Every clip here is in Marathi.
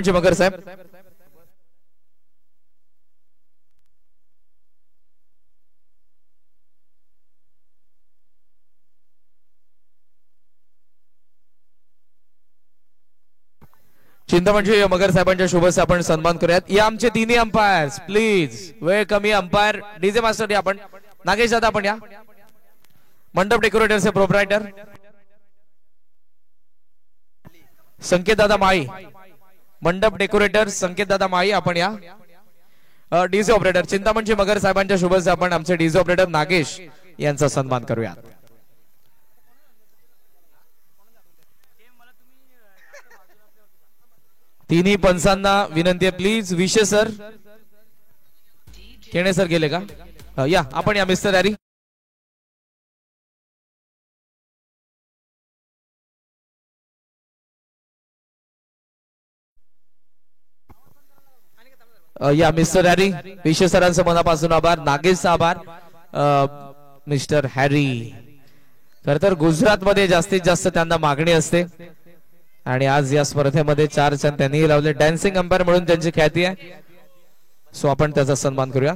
मगर साहेब चिंतामणजी मगर साहेबांच्या शुभेच्छा आपण सन्मान करूयात। या आमचे तिन्ही अंपायर्स प्लीज, वेळ कमी, अंपायर डीजे मास्टर आपण नागेश दादा आपण या, मंडप डेकोरेटरचे प्रोप्रायटर संकेत दादा माई, मंडप डेकोरेटर संकेत दादा माई आपण या, डीजे ऑपरेटर चिंतामणजी मगर साहेबांच्या शुभेच्छा आपण आमचे डीजे ऑपरेटर नागेश यांचा सन्मान करूया। तिन्ही पंचांना विनंती आहे प्लीज, विशेष सर केणे सर गेले का, या आपण या मिस्टर हॅरी, या मिस्टर हॅरी, विशेष सरांचं मनापासून आभार, नागेशचा आभार मिस्टर हॅरी। खर तर गुजरात मध्ये जास्तीत जास्त त्यांना मागणी असते आणि आज या स्पर्धेमध्ये 4 छंद त्यांनी लावले, डान्सिंग अंपायर म्हणून त्यांची ख्याती आहे, सो आपण त्याचा सन्मान करूया।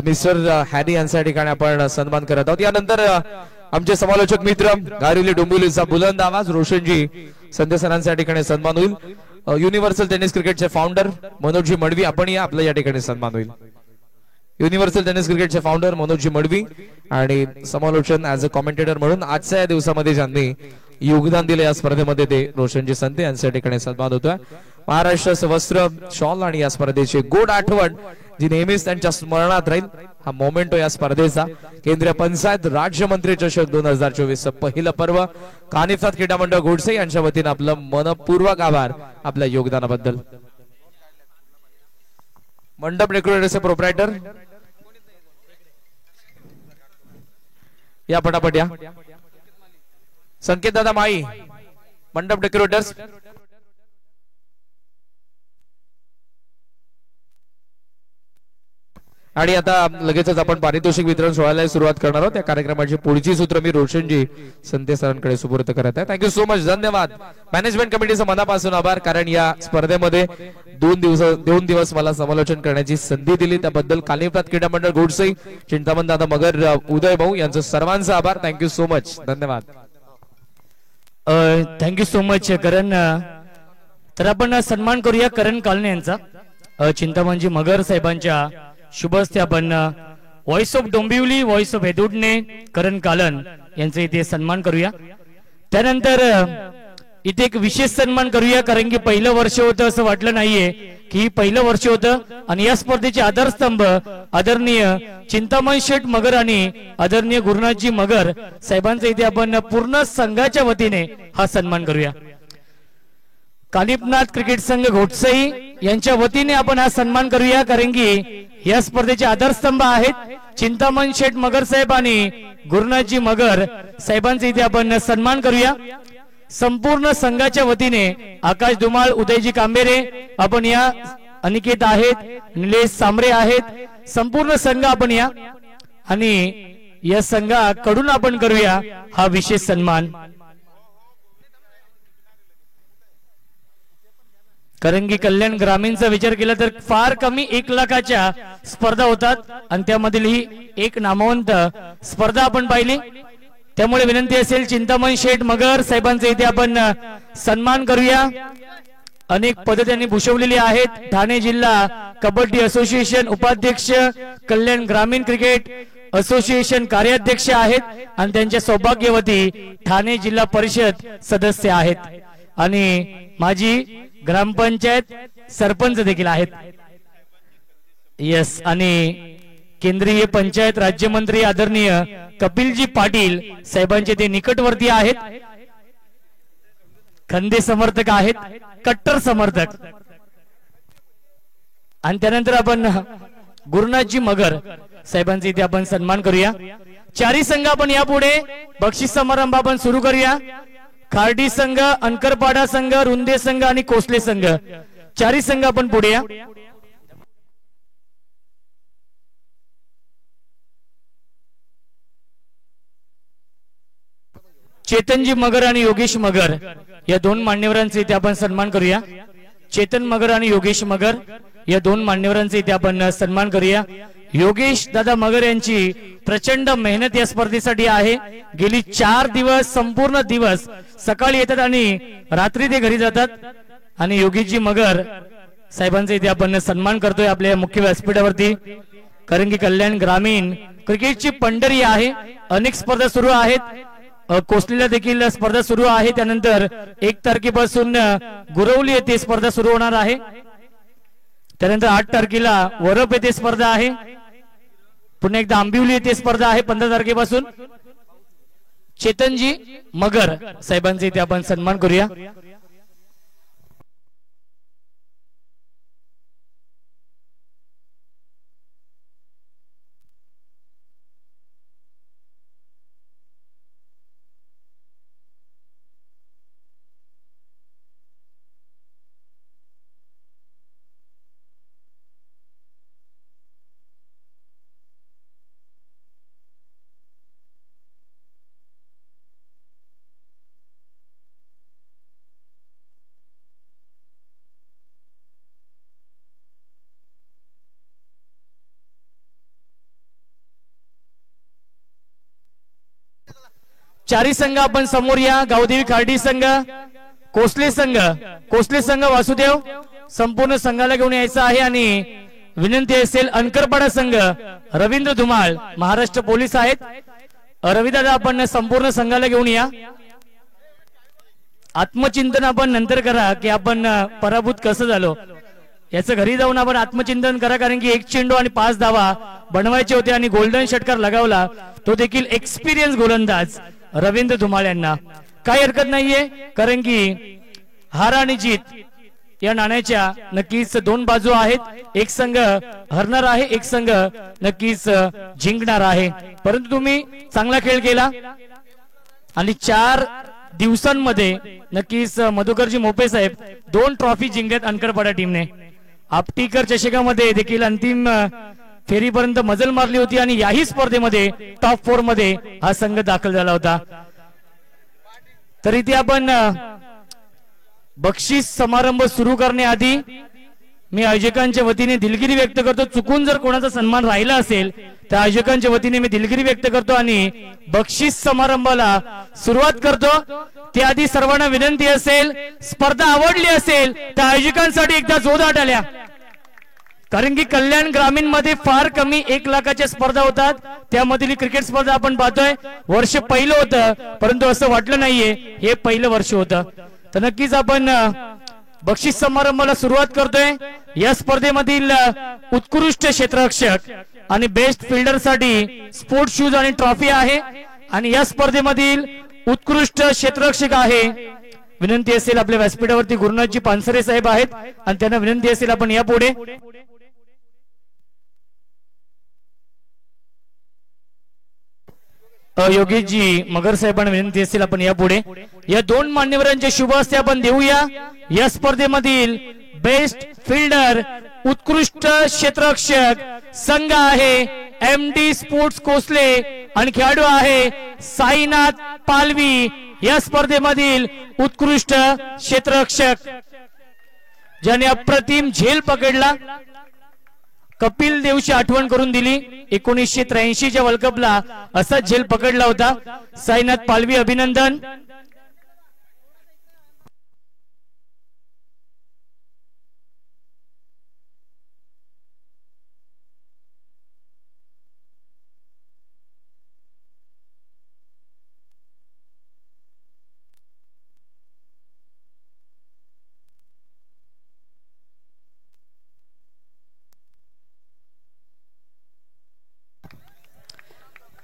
मिस्टर हॅरी यांच्या ठिकाणी आपण सन्मान करत आहोत। यानंतर आमचे समालोचक मित्र गारिवली डोंबिवलीचा बुलंद आवाज रोशनजी संदेश सरांच्या ठिकाणी सन्मान होईल। युनिव्हर्सल टेनिस क्रिकेटचे फाउंडर मनोजजी मडवी आपण या, आपल्या या ठिकाणी सन्मान होईल। युनिव्हर्सल टेनिस क्रिकेटचे फाउंडर मनोजजी मडवी आणि समालोचन ऍज अ कॉमेंटेटर म्हणून आजच्या या दिवसामध्ये ज्यांनी योगदान दिले या स्पर्धेमध्ये ते रोशनजी संते यांच्या ठिकाणी सन्मान होतोय। महाराष्ट्राचं वस्त्र शॉल आणि या स्पर्धेची गोड आठवण जी नेहमीच त्यांच्या स्मरणात राहील, हा मोमेंटो या स्पर्धेचा केंद्रीय पंचायत राज्यमंत्री चषक 2024 पहिलं पर्व। कानिफनाथ क्रीडा मंडळ घोडसे यांच्या वतीने आपलं मनपूर्वक आभार आपल्या योगदानाबद्दल। मंडप डेकोरेटरचे प्रोप्रायटर या पटापट या, संकेत दादा माई मंडप डेकोरेटर्स, आणि आता लगेचच आपण पारितोषिक वितरण सोहळ्याला सुरुवात करणार आहोत। त्या कार्यक्रमाची पुढची सूत्र मी रोशनजी संते सरांकडे सुपूर्द करत आहे। थँक्यू सो मच, धन्यवाद। मॅनेजमेंट कमिटीचा मनापासून आभार, कारण या स्पर्धेमध्ये 2 दिवस मला समालोचन करण्याची संधी दिली, त्याबद्दल कानिफनाथ क्रीडा मंडळ घोडसई, चिंतामण दादा मगर, उदय भाऊ यांचं सर्वांचा आभार। थँक्यू सो मच, धन्यवाद। थँक्यू सो मच करण। तर आपण सन्मान करूया करण कालने यांचा, चिंतामणजी मगर साहेबांच्या शुभ हस्ते आपण voice of Dombivli, voice of हेदुडने करण कालन यांचा इथे सन्मान करूया। त्यानंतर इथे एक विशेष सन्मान करूया, कारण की पहिलं वर्ष होतं असं वाटलं नाहीये की पहिलं वर्ष होतं, आणि या स्पर्धेचे आधारस्तंभ आदरणीय चिंतामण शेठ मगर आणि आदरणीय गुरुनाथजी मगर साहेबांचा इथे आपण पूर्ण संघाच्या वतीने हा सन्मान करूया। कानिफनाथ क्रिकेट संघ घोटसई यांच्या वतीने आपण हा सन्मान करूया, कारण की या स्पर्धेचे आधारस्तंभ आहेत चिंतामण शेठ मगर साहेब आणि गुरुनाथजी मगर साहेबांचा इथे आपण सन्मान करूया। संपूर्ण संघाच्या वतीने आकाश धुमाळ, उदयजी कांबेरे आपण या, अनिकेत आहेत, निलेश सांबरे आहेत, संपूर्ण संघ आपण या आणि या संघाकडून आपण करूया हा विशेष सन्मान। कारण की कल्याण ग्रामीणचा विचार केला तर फार कमी 1 लाखाच्या स्पर्धा होतात आणि त्यामधील ही एक नामवंत स्पर्धा आपण पाहिली, त्यामुळे विनंती असेल चिंतामण शेठ मगर साहेबांचा इथे आपण सन्मान करूया। अनेक पदे त्यांनी भूषवलेली आहेत। ठाणे जिल्हा कबड्डी असोसिएशन उपाध्यक्ष, कल्याण ग्रामीण क्रिकेट असोसिएशन कार्याध्यक्ष आहेत आणि त्यांच्या सौभाग्यवती ठाणे जिल्हा परिषद सदस्य आहेत आणि माजी ग्रामपंचायत सरपंच देखील आहेत। यस, आणि केंद्रीय पंचायत राज्यमंत्री आदरणीय कपिलजी पाटील साहेबांचे ते निकटवर्ती आहेत, खंदे समर्थक आहेत, कट्टर समर्थक। आणि त्यानंतर आपण गुरुनाथजी मगर साहेबांचे इथे आपण सन्मान करूया। 4ही संघ आपण यापुढे बक्षीस समारंभ आपण सुरू करूया। खार्डी संघ, अंकरपाडा संघ, रुंदे संघ आणि कोसले संघ, 4ही संघ आपण पुढे या। चेतनजी मगर आणि योगेश मगर या दोन मान्यवरांचे इथे आपण सन्मान करूया। चेतन मगर आणि योगेश मगर या दोन मान्यवरांचे इथे आपण सन्मान करूया। योगेश दादा मगर यांची प्रचंड मेहनत या स्पर्धेसाठी आहे। गेली 4 दिवस संपूर्ण दिवस सकाळी येतात आणि रात्री ते घरी जातात। आणि योगेशजी मगर साहेबांचा इथे आपण सन्मान करतोय आपल्या मुख्य व्यासपीठावरती, कारण की कल्याण ग्रामीण क्रिकेटची पंढरी आहे। अनेक स्पर्धा सुरू आहेत, कोसलीला देखील स्पर्धा सुरू आहे। त्यानंतर 1 तारखेपासून गुरवली येथे स्पर्धा सुरू होणार आहे। त्यानंतर 8 तारखेला वरप येथे स्पर्धा आहे। पुन्हा एकदा आंबिवली येथे स्पर्धा आहे 15 तारखेपासून। चेतनजी मगर साहेबांचे इथे आपण सन्मान करूया। चारी संघ आपण समोर या। गावदेवी खार्डी संघ, कोसले संघ वासुदेव संपूर्ण संघाला घेऊन यायचं आहे। आणि विनंती असेल अनकरपाडा संघ रवींद्र धुमाळ महाराष्ट्र पोलीस आहेत। रविदादा आपण संपूर्ण संघाला घेऊन या। आत्मचिंतन आपण नंतर करा की आपण पराभूत कसं झालो याचं घरी जाऊन आपण आत्मचिंतन करा, कारण की 1 चेंडू आणि 5 धावा बनवायचे होते आणि गोल्डन षटकार लगावला तो देखील एक्सपिरियन्स गोलंदाज रवींद्र धुमाळ यांना। काही हरकत नाहीये, कारण की हार आणि जीत या नाण्याच्या नक्कीच 2 बाजू आहेत। एक संघ हरणार आहे, एक संघ नक्कीच जिंकणार आहे। परंतु तुम्ही चांगला खेळ केला आणि 4 दिवसांमध्ये नक्कीच मधुकरजी मोपे साहेब 2 ट्रॉफी जिंकल्यात अनकरपाडा टीमने। आपटीकर चषकामध्ये देखील अंतिम फेरीपर्यंत मजल मारली होती आणि याही स्पर्धेमध्ये टॉप 4 मध्ये हा संघ दाखल झाला होता। तरी ते आपण बक्षीस समारंभ सुरू करण्याआधी मी आयोजकांच्या वतीने दिलगिरी व्यक्त करतो। चुकून जर कोणाचा सन्मान राहिला असेल तर आयोजकांच्या वतीने मी दिलगिरी व्यक्त करतो आणि बक्षीस समारंभाला सुरुवात करतो। त्याआधी सर्वांना विनंती असेल, स्पर्धा आवडली असेल तर आयोजकांसाठी एकदा जोरदार टाळ्या, कारण की कल्याण ग्रामीण मध्ये फार कमी 1 लाखाच्या स्पर्धा होतात। त्यामधील क्रिकेट स्पर्धा आपण पाहतोय। वर्ष पहिलं होतं, परंतु असं वाटलं नाहीये हे पहिलं वर्ष होतं। तर नक्कीच आपण बक्षीस समारंभाला सुरुवात करतोय। या स्पर्धेमधील उत्कृष्ट क्षेत्ररक्षक आणि बेस्ट फिल्डर साठी स्पोर्ट्स शूज आणि ट्रॉफी आहे। आणि या स्पर्धेमधील उत्कृष्ट क्षेत्ररक्षक आहे, विनंती असेल आपल्या व्यासपीठावरती गुरुनाथजी पानसरे साहेब आहेत आणि त्यांना विनंती असेल आपण या पुढे। योगेशजी मगर साहेबांना विनंती असेल आपण या पुढे। या 2 मान्यवरांचे शुभ हस्ते आपण देऊया। या स्पर्धेमधील बेस्ट फिल्डर उत्कृष्ट क्षेत्ररक्षक संघ आहे MD स्पोर्ट्स कोसले आणि खेळाडू आहे साईनाथ पालवी। या स्पर्धेमधील उत्कृष्ट क्षेत्ररक्षक ज्याने अप्रतिम झेल पकडला, कपिल देवची आठवण करून दिली। 1983च्या वर्ल्ड कपला असा झेल पकडला होता। साईनाथ पालवी अभिनंदन।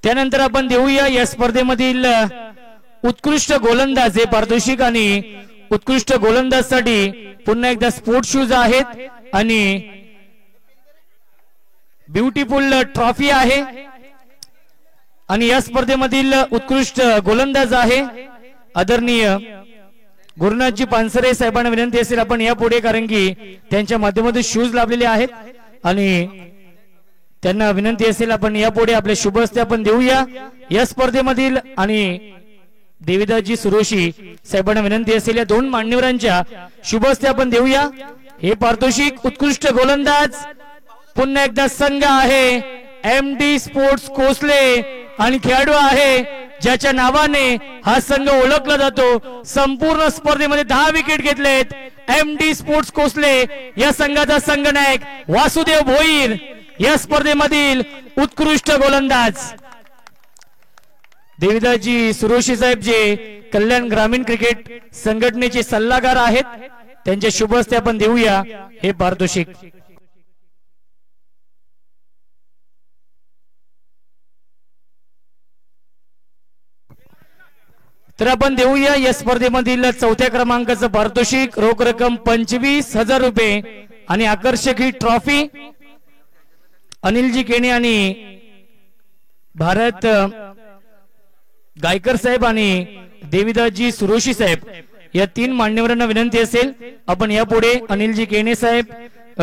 त्यानंतर आपण देऊया या स्पर्धेमधील उत्कृष्ट गोलंदाज हे पारितोषिक आणि उत्कृष्ट गोलंदाजसाठी पुन्हा एकदा स्पोर्ट्स शूज आहेत आणि ब्युटिफुल ट्रॉफी आहे। आणि या स्पर्धेमधील उत्कृष्ट गोलंदाज आहे आदरणीय गुरुनाथजी पानसरे साहेबांना विनंती असेल आपण या पुढे, कारण की त्यांच्या माध्यमातून शूज लाभलेले आहेत आणि त्यांना विनंती असेल आपण या पुढे आपले शुभ हस्ते आपण देऊया। या स्पर्धेमधील आणि देविदासजी सुरोशी साहेबांना विनंती असेल या दोन मान्यवरांच्या शुभ हस्ते आपण देऊया हे पारितोषिक। उत्कृष्ट गोलंदाज पुन्हा एकदा संघ आहे MD स्पोर्ट्स कोसले आणि खेळाडू आहे ज्याच्या नावाने हा संघ ओळखला जातो। संपूर्ण स्पर्धेमध्ये 10 विकेट घेतलेत MD स्पोर्ट्स कोसले या संघाचा संघनायक वासुदेव भोईर या स्पर्धेमधील उत्कृष्ट गोलंदाज। देविदासजी सुरोशी साहेब जे कल्याण ग्रामीण क्रिकेट संघटनेचे सल्लागार आहेत त्यांच्या शुभ हस्ते आपण देऊया हे पारितोषिक। तर आपण देऊया या स्पर्धेमधील चौथ्या क्रमांकाचं पारितोषिक रोख रक्कम 25,000 रुपये आणि आकर्षक ही ट्रॉफी अनिलजी केणे आणि भारत गायकर साहेब आणि देविदासजी सुरोशी साहेब या तीन मान्यवरांना विनंती असेल आपण यापुढे अनिलजी केणे साहेब,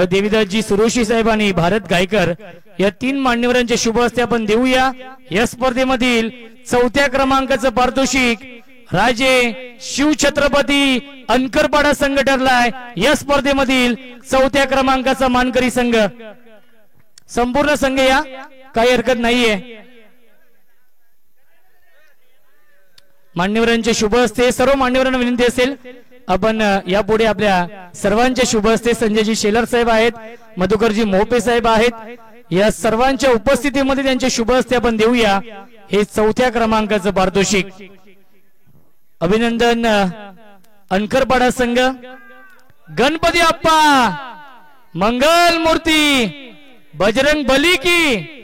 देविदासजी सुरोशी साहेब आणि भारत गायकर या तीन मान्यवरांच्या शुभ हस्ते आपण देऊया या स्पर्धेमधील चौथ्या क्रमांकाचं पारितोषिक। राजे शिवछत्रपती अंकरपाडा संघ ठरलाय या स्पर्धेमधील चौथ्या क्रमांकाचा मानकरी संघ। संपूर्ण संघ या काही हरकत नाहीये। मान्यवरांचे शुभ हस्ते सर्व मान्यवरांना विनंती असेल आपण यापुढे आपल्या सर्वांचे शुभ हस्ते संजयजी शेलर साहेब आहेत, मधुकरजी मोहपे साहेब आहेत, या सर्वांच्या उपस्थितीमध्ये त्यांचे शुभ हस्ते आपण देऊया हे चौथ्या क्रमांकाचं पारितोषिक। अभिनंदन अंकरपाडा संघ। गणपती अप्पा मंगल मूर्ती बजरंग बली की।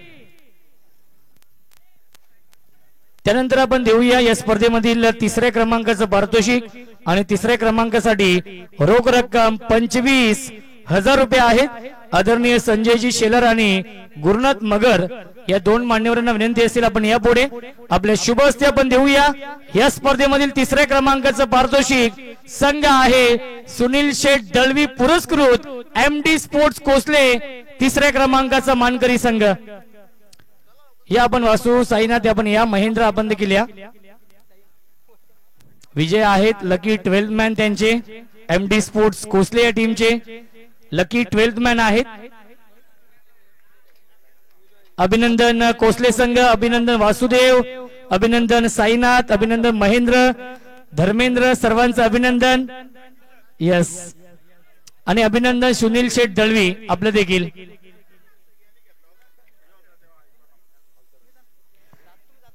त्यानंतर आपण देऊया या स्पर्धेमधील तिसऱ्या क्रमांकाचं पारितोषिक आणि तिसऱ्या क्रमांकासाठी रोख रक्कम 25,000 रुपये आहेत। आदरणीय संजयजी शेलर आणि गुरुनाथ मगर या दोन मान्यवरांना विनंती असेल आपण यापुढे आपल्या शुभ हस्ते आपण देऊया या स्पर्धेमधील तिसऱ्या क्रमांकाचं पारितोषिक। संघ आहे सुनील शेठ दळवी पुरस्कृत MD स्पोर्ट्स कोसले तिसऱ्या क्रमांकाचा मानकरी संघ। या आपण वासू साईनाथ आपण या महेंद्र आपण देखील या विजय आहेत लकी 12th मॅन त्यांचे MD स्पोर्ट्स कोसले या टीमचे लकी 12th मॅन आहेत। अभिनंदन कोसले संघ, अभिनंदन वासुदेव, अभिनंदन साईनाथ, अभिनंदन महेंद्र, धर्मेंद्र सर्वांचं अभिनंदन। यस आणि अभिनंदन सुनील शेठ दळवी आपलं देखील।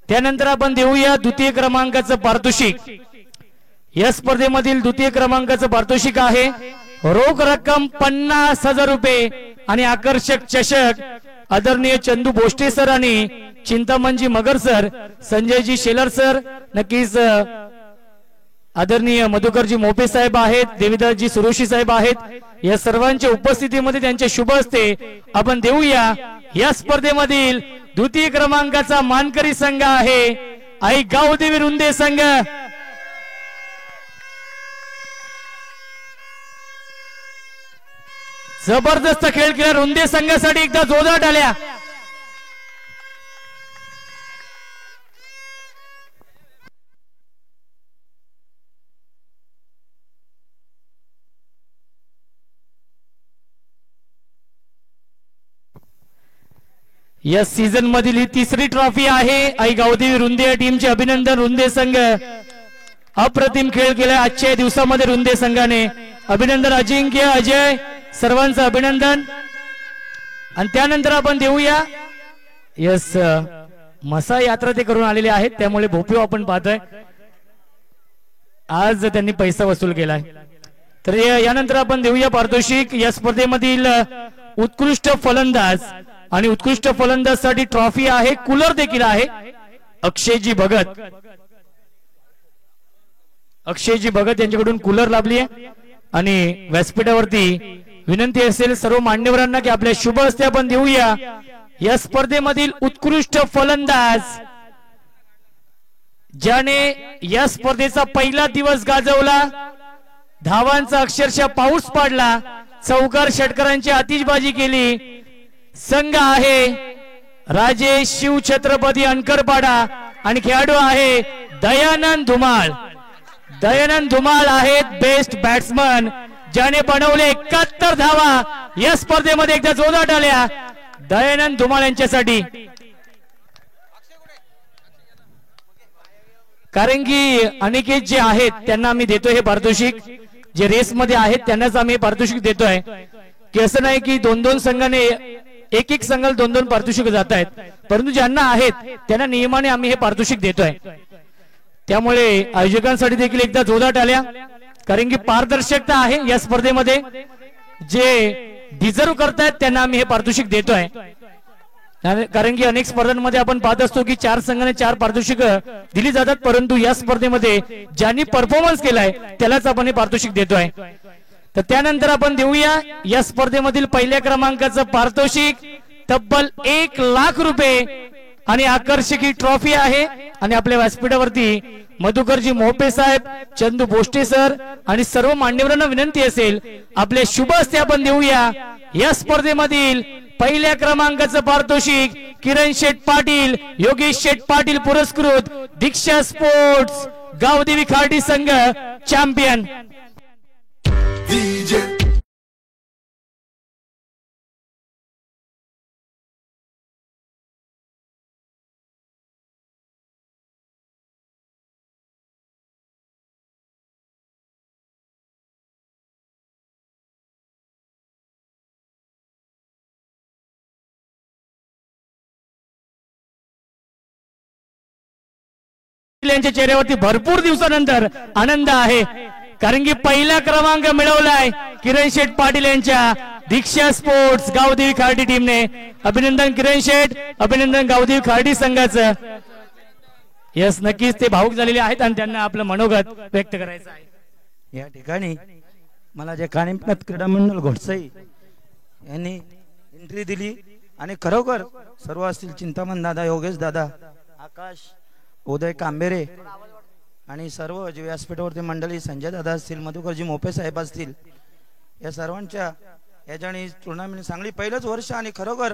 त्यानंतर आपण देऊया द्वितीय क्रमांकाचं पारितोषिक। या स्पर्धेमधील द्वितीय क्रमांकाचं पारितोषिक आहे रोख रक्कम 50,000 रुपये आणि आकर्षक चषक। आदरणीय चंदू भोष्टे सर आणि चिंतामणजी मगर सर, संजयजी शेलर सर, नक्कीच आदरणीय मधुकरजी मोपे साहेब आहेत, देविदासजी सुरोशी साहेब आहेत, या सर्वांच्या उपस्थितीमध्ये त्यांच्या शुभ हस्ते आपण देऊया या स्पर्धेमधील द्वितीय क्रमांकाचा मानकरी संघ आहे आई गावदेवी रुंदे संघ। जबरदस्त खेळ केला रुंदे संघासाठी एकदा जोरदार टाळ्या। या सीझन मधील ही तिसरी ट्रॉफी आहे आई गावदेवी रुंदे या टीमचे। अभिनंदन रुंदे संघ, अप्रतिम खेळ केला आजच्या दिवसामध्ये रुंदे संघाने। अभिनंदन अजिंक्य, अजय सर्वांचं अभिनंदन। आणि त्यानंतर आपण देऊया यस मसा यात्रा ते करून आलेले आहेत त्यामुळे भोपळा आपण पाहतोय आज त्यांनी पैसा वसूल केलाय। तर यानंतर आपण देऊया पारितोषिक या स्पर्धेमधील उत्कृष्ट फलंदाज आणि उत्कृष्ट फलंदाजसाठी ट्रॉफी आहे, कूलर देखील आहे। अक्षयजी भगत, अक्षयजी भगत यांच्याकडून कूलर लाभली आहे आणि व्यासपीठावरती विनंती असेल सर्व मान्यवरांना की आपल्या शुभ हस्ते आपण देऊया या स्पर्धेमधील उत्कृष्ट फलंदाज ज्याने या स्पर्धेचा पहिला दिवस गाजवला, धावांचा अक्षरशः पाऊस पाडला, चौकार षटकारांची आतिषबाजी केली। संघ आहे राजे शिवछत्रपती अंकरपाडा आणि खेळाडू आहे दयानंद धुमाळ. दयानंद धुमाळ आहेत बेस्ट बॅट्समन, ज्याने बनवले 71 धावा या स्पर्धेमध्ये. एकदा जोरात आल्या दयानंद धुमाळ यांच्यासाठी, कारण की अनिकेत जे आहेत त्यांना आम्ही देतोय हे पारितोषिक, जे रेस मध्ये आहेत त्यांनाच आम्ही हे पारितोषिक देतोय. की असं नाही की 2-2 संघाने एक संघाला 2-2 पारितोषिक जात आहेत, परंतु ज्यांना आहेत त्यांना नियमाने आम्ही हे पारितोषिक देतोय. त्यामुळे आयोजकांसाठी देखील एकदा जोरात आल्या, कारण की पारदर्शकता आहे या स्पर्धेमध्ये. जे डिझर्व करतायत त्यांना आम्ही हे पारितोषिक देतोय. कारण की अनेक स्पर्धांमध्ये आपण पाहत असतो की 4 संघाने 4 पारितोषिक दिली जातात, परंतु या स्पर्धेमध्ये ज्यांनी परफॉर्मन्स केलाय त्यालाच आपण हे पारितोषिक देतोय. तर त्यानंतर आपण देऊया या स्पर्धेमधील पहिल्या क्रमांकाचं पारितोषिक तब्बल 1 लाख रुपये आणि आकर्षक ही ट्रॉफी आहे. आणि आपल्या व्यासपीठावरती मधुकरजी मोहपे साहेब, चंदू बोष्टे सर आणि सर्व मान्यवरांना विनंती असेल आपले शुभ हस्ते आपण देऊया या स्पर्धेमधील पहिल्या क्रमांकाचं पारितोषिक किरण शेठ पाटील, योगेश शेठ पाटील पुरस्कृत दीक्षा स्पोर्ट्स गावदेवी खार्डी संघ चॅम्पियन. यांच्या चेहऱ्यावरती भरपूर दिवसानंतर आनंद आहे, कारण की पहिला क्रमांक मिळवलाय किरण शेठ पाटील यांच्या दीक्षा स्पोर्ट्स गावदेवी खार्डी टीमने. अभिनंदन किरण शेठ, अभिनंदन गावदेवी खार्डी संघाचं. यस, नक्कीच ते भावुक झालेले आहेत आणि त्यांना आपलं मनोगत व्यक्त करायचं आहे. या ठिकाणी मला जे कानिपनाथ क्रीडा मंडळ घोडसई यांनी एंट्री दिली आणि खरोखर सर्व असतील चिंतामण दादा, योगेश दादा, आकाश, उदय कांबेरे आणि सर्व जे व्यासपीठावरती मंडळी, संजय दादा असतील, मधुकरजी मोपे साहेब असतील, या सर्वांच्या याच्याने टुर्नामेंट चांगली पहिलंच वर्ष आणि खरोखर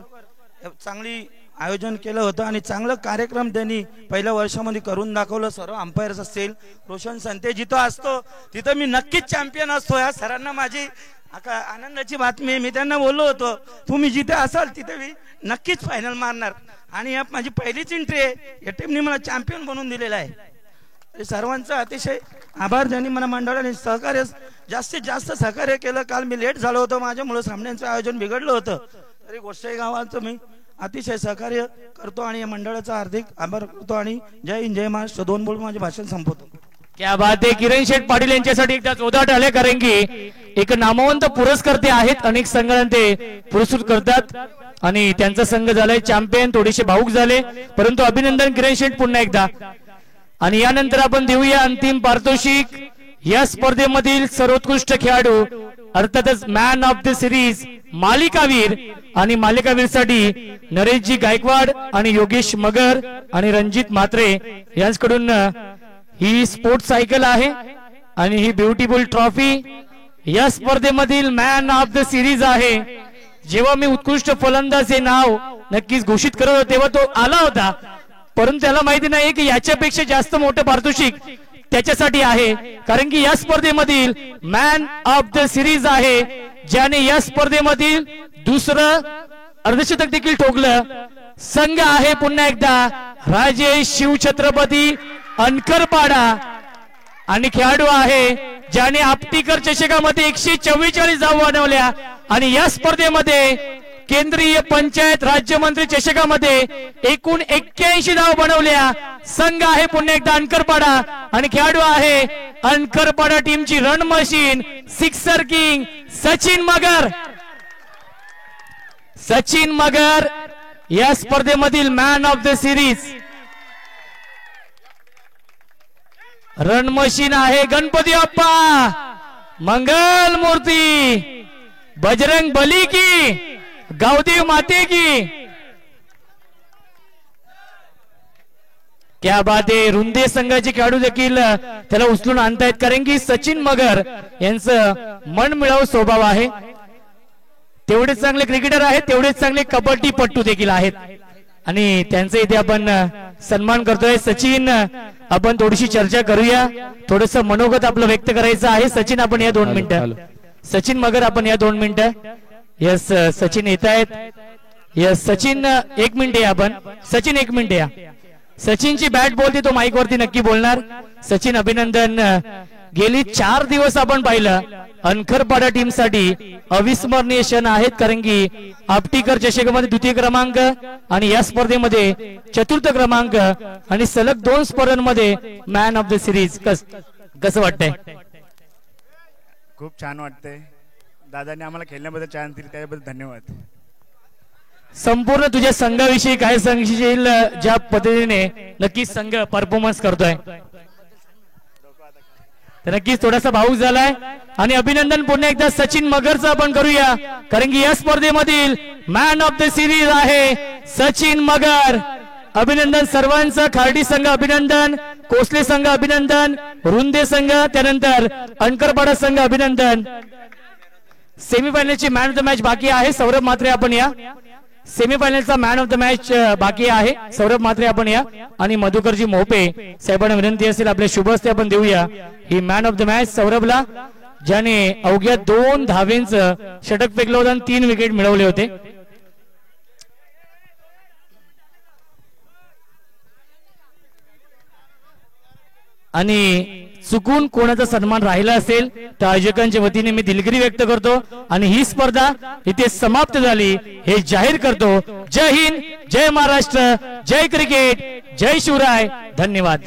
चांगली आयोजन केलं होतं आणि चांगलं कार्यक्रम त्यांनी पहिल्या वर्षामध्ये करून दाखवलं. सर्व अंपायर्स असतील, रोशन संते, जिथं असतो तिथं मी नक्कीच चॅम्पियन असतो. या सरांना माझी आनंदाची बातमी आहे. मी त्यांना बोललो होतो तुम्ही जिथे असाल तिथे मी नक्कीच फायनल मारणार आणि या माझी पहिलीच एंट्री आहे. या टीमने मला चॅम्पियन बनवून दिलेला आहे. सर्वांचा अतिशय आभार, ज्यांनी मला मंडळाने सहकार्य जास्तीत जास्त सहकार्य केलं. काल मी लेट झालो होतो, माझ्यामुळे सामन्यांचं आयोजन बिघडलं होतं, तरी गोष्टी गावाचं मी अतिशय सहकार्य करतो आणि या मंडळाचा हार्दिक आभार करतो. आणि जय हिंद, जय महाराष्ट्र. 2 बोल माझे भाषण संपवतो. क्या बात आहे. किरण शेठ पाटील यांच्यासाठी एकदा जोरात आले, कारण की एक नामवंत पुरस्कर्ते आहेत, अनेक संघांना ते पुरस्कृत करतात आणि त्यांचा संघ झालाय चॅम्पियन. थोडेसे भावुक झाले, परंतु अभिनंदन किरण शेठ पुन्हा एकदा. आणि यानंतर आपण देऊया अंतिम पारितोषिक या स्पर्धेमधील सर्वोत्कृष्ट खेळाडू, अर्थातच मॅन ऑफ द सिरीज मालिकावीर. आणि मालिकावीरसाठी नरेशजी गायकवाड आणि योगेश मगर आणि रणजित म्हात्रे यांच्याकडून ही स्पोर्ट्स सायकल आहे आणि ही ब्युटिफुल ट्रॉफी या स्पर्धेमधील मॅन ऑफ द सिरीज आहे. जेव्हा मी उत्कृष्ट फलंदाज हे नाव नक्कीच घोषित करत होतो तेव्हा तो आला होता, परंतु त्याला माहिती नाही की याच्यापेक्षा जास्त मोठं पारितोषिक त्याच्यासाठी आहे, कारण की या स्पर्धेमधील मॅन ऑफ द सिरीज आहे, ज्याने या स्पर्धेमधील दुसरं अर्धशतक देखील ठोकलं. संघ आहे पुन्हा एकदा राजेश शिवछत्रपती अनकरपाडा आणि खेळाडू आहे ज्याने आपटीकर चषकामध्ये 144 धावा बनवल्या आणि या स्पर्धेमध्ये केंद्रीय पंचायत राज्यमंत्री चषकामध्ये एकूण 81 धावा बनवल्या. संघ आहे पुन्हा एकदा अनकरपाडा आणि खेळाडू आहे अनकरपाडा टीमची run machine, sixer king Sachin Magar. Sachin Magar या स्पर्धेमधील man of the series. Run machine आहे गणपती अप्पा, मंगल मूर्ती, बजरंग बली की, गावदेव माते की. क्या बात आहे. रुंदे संघाचे खेळाडू देखील त्याला उचलून आणतायत, कारण की सचिन मगर यांचं मनमिळावू स्वभाव आहे. तेवढेच चांगले क्रिकेटर आहेत, तेवढेच चांगले कबड्डी पट्टू देखील आहेत. आणि त्यांचा इथे आपण सन्मान करतोय. सचिन, आपण थोडीशी चर्चा करूया. थोडस मनोगत आपलं व्यक्त करायचं आहे. सचिन, आपण या 2 मिनिटं. सचिन मगर, आपण या 2 मिनिटं. यस, सचिन येत आहेत. यस सचिन, 1 मिनिट या. आपण सचिन 1 मिनिट या. सचिनची बॅट बोलते, तो माईक वरती नक्की बोलणार. सचिन, अभिनंदन. गेली 4 दिवस आपण पाहिलं अनखरपाडा टीम साठी अविस्मरणीय क्षण आहेत, कारण की आपटीकर चषकामध्ये 2य क्रमांक आणि या स्पर्धेमध्ये 4थ क्रमांक आणि सलग 2 स्पर्धांमध्ये मॅन ऑफ द सिरीज. कसं वाटतंय? खूप छान वाटतंय. दादाने आम्हाला खेळण्याबद्दल चान्स दिली, त्याबद्दल धन्यवाद. संपूर्ण तुझ्या संघाविषयी काय सांगशील, ज्या पद्धतीने नक्कीच संघ परफॉर्मन्स करतोय? तर नक्कीच थोडासा भाऊक झालाय. आणि अभिनंदन पुन्हा एकदा सचिन मगरचं आपण करूया, कारण की या स्पर्धेमधील मॅन ऑफ द सिरीज आहे सचिन मगर. अभिनंदन सर्वांचं. खार्डी संघ अभिनंदन, कोसले संघ अभिनंदन, रुंदे संघ, त्यानंतर अनकरपाडा संघ अभिनंदन. सेमीफायनलची मॅन ऑफ द मॅच बाकी आहे. सौरभ म्हात्रे, आपण या. सेमीफायनलचा मॅन ऑफ द मॅच बाकी आहे. सौरभ म्हात्रे, आपण या. आणि मधुकरजी मोहपे साहेबांना विनंती असेल आपल्या शुभ हस्ते आपण देऊया he man of the match सौरभला, ज्याने अवघ्या 2 धावेंचं षटक फेकलं होतं आणि 3 विकेट मिळवले होते. आणि चुकून कोणाचा सन्मान राहिला असेल तर आयोजकांच्या वतीने मी दिलगिरी व्यक्त करतो आणि ही स्पर्धा इथे समाप्त झाली हे जाहीर करतो. जय हिंद, जय महाराष्ट्र, जय क्रिकेट, जय शिवराय. धन्यवाद.